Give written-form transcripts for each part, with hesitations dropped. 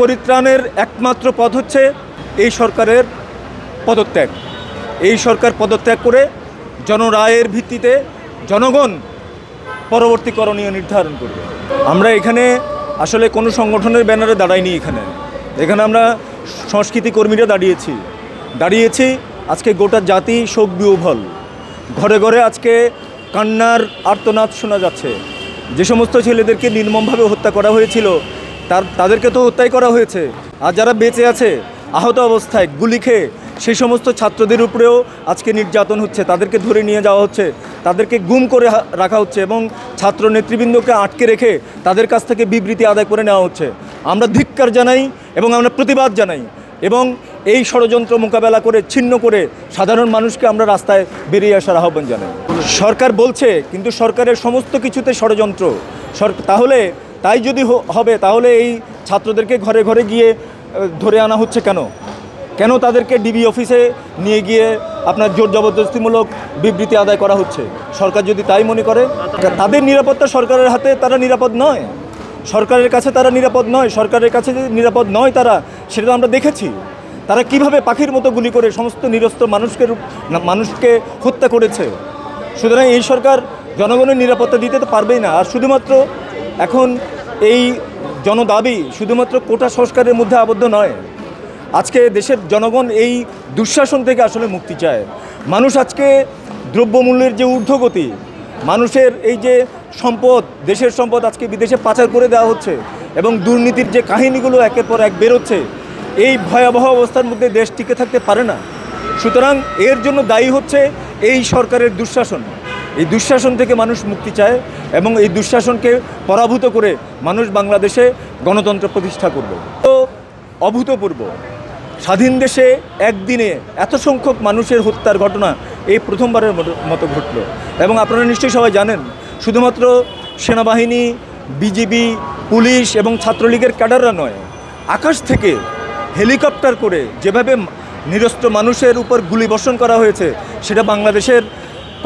পরিত্রাণের একমাত্র পথ হচ্ছে এই সরকারের পদত্যাগ। এই সরকার পদত্যাগ করে জনরায়ের ভিত্তিতে জনগণ পরবর্তী করণীয় নির্ধারণ করবে। আমরা এখানে আসলে কোনো সংগঠনের ব্যানারে দাঁড়াইনি। এখানে আমরা সংস্কৃতি কর্মীরা দাঁড়িয়েছি। আজকে গোটা জাতি শোক বিহ্বল। ঘরে ঘরে আজকে কান্নার আর্তনাদ শোনা যাচ্ছে। যে সমস্ত ছেলেদেরকে নির্মমভাবে হত্যা করা হয়েছিল তাদেরকে তো হত্যাই করা হয়েছে। আর যারা বেঁচে আছে আহত অবস্থায় গুলি খেয়ে সেই সমস্ত ছাত্রদের উপরেও আজকে নির্যাতন হচ্ছে। তাদেরকে ধরে নিয়ে যাওয়া হচ্ছে, তাদেরকে গুম করে রাখা হচ্ছে এবং ছাত্র নেতৃবৃন্দকে আটকে রেখে তাদের কাছ থেকে বিবৃতি আদায় করে নেওয়া হচ্ছে। আমরা ধিক্কার জানাই এবং আমরা প্রতিবাদ জানাই এবং এই ষড়যন্ত্র মোকাবেলা করে ছিন্ন করে সাধারণ মানুষকে আমরা রাস্তায় বেরিয়ে আসার আহ্বান জানাই। সরকার বলছে, কিন্তু সরকারের সমস্ত কিছুতে ষড়যন্ত্র। তাই যদি হবে তাহলে এই ছাত্রদেরকে ঘরে ঘরে গিয়ে ধরে আনা হচ্ছে কেন তাদেরকে ডিবি অফিসে নিয়ে গিয়ে আপনার জোর জবরদস্তিমূলক বিবৃতি আদায় করা হচ্ছে? সরকার যদি তাই মনে করে, তাদের নিরাপত্তা সরকারের হাতে তারা নিরাপদ নয়, সরকারের কাছে তারা নিরাপদ নয়। সরকারের কাছে যদি নিরাপদ নয় তারা, সেটা তো আমরা দেখেছি। তারা কিভাবে পাখির মতো গুলি করে সমস্ত নিরস্ত্র মানুষকে হত্যা করেছে। সুতরাং এই সরকার জনগণের নিরাপত্তা দিতে তো পারবেই না। আর শুধুমাত্র এখন এই জনদাবি শুধুমাত্র কোটা সংস্কারের মধ্যে আবদ্ধ নয়। আজকে দেশের জনগণ এই দুঃশাসন থেকে আসলে মুক্তি চায়। মানুষ আজকে দ্রব্যমূল্যের যে ঊর্ধ্বগতি, মানুষের এই যে সম্পদ, দেশের সম্পদ আজকে বিদেশে পাচার করে দেওয়া হচ্ছে এবং দুর্নীতির যে কাহিনীগুলো একের পর এক বেরোচ্ছে, এই ভয়াবহ অবস্থার মধ্যে দেশ টিকে থাকতে পারে না। সুতরাং এর জন্য দায়ী হচ্ছে এই সরকারের দুঃশাসন। এই দুঃশাসন থেকে মানুষ মুক্তি চায় এবং এই দুঃশাসনকে পরাভূত করে মানুষ বাংলাদেশে গণতন্ত্র প্রতিষ্ঠা করবে। তো অভূতপূর্ব স্বাধীন দেশে একদিনে এত সংখ্যক মানুষের হত্যার ঘটনা এই প্রথমবারের মতো ঘটল। এবং আপনারা নিশ্চয়ই সবাই জানেন, শুধুমাত্র সেনাবাহিনী, বিজিবি, পুলিশ এবং ছাত্রলীগের ক্যাডাররা নয়, আকাশ থেকে হেলিকপ্টার করে যেভাবে নিরস্ত্র মানুষের উপর গুলি বর্ষণ করা হয়েছে সেটা বাংলাদেশের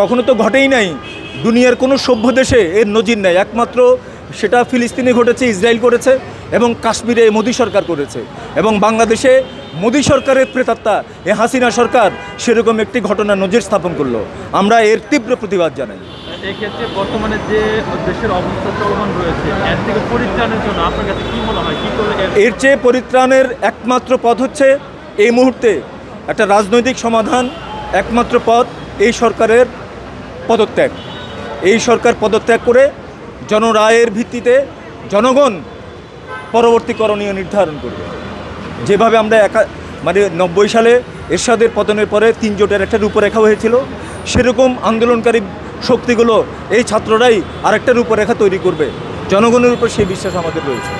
কখনো তো ঘটেই নাই। দুনিয়ার কোনো সভ্য দেশে এর নজির নেই। একমাত্র সেটা ফিলিস্তিনে ঘটেছে, ইসরায়েল করেছে এবং কাশ্মীরে মোদী সরকার করেছে। এবং বাংলাদেশে মোদী সরকারের প্রেতাত্মা হাসিনা সরকার সেরকম একটি ঘটনা নজির স্থাপন করলো। আমরা এর তীব্র প্রতিবাদ জানাই। এক্ষেত্রে বর্তমানে যে দেশের অবস্থা চলমান রয়েছে, এর থেকে পরিত্রাণের জন্য আপনার কাছে কী মনে হয়, কী করলে? এর চেয়ে পরিত্রাণের একমাত্র পথ হচ্ছে এই মুহূর্তে একটা রাজনৈতিক সমাধান। একমাত্র পথ এই সরকারের পদত্যাগ। এই সরকার পদত্যাগ করে জনরায়ের ভিত্তিতে জনগণ পরবর্তী করণীয় নির্ধারণ করবে। যেভাবে আমরা 90 সালে এরশাদের পতনের পরে 3 জোটের একটা রূপরেখা হয়েছিল, সেরকম আন্দোলনকারী শক্তিগুলো এই ছাত্ররাই আরেকটা রূপরেখা তৈরি করবে। জনগণের উপর সেই বিশ্বাস আমাদের রয়েছে।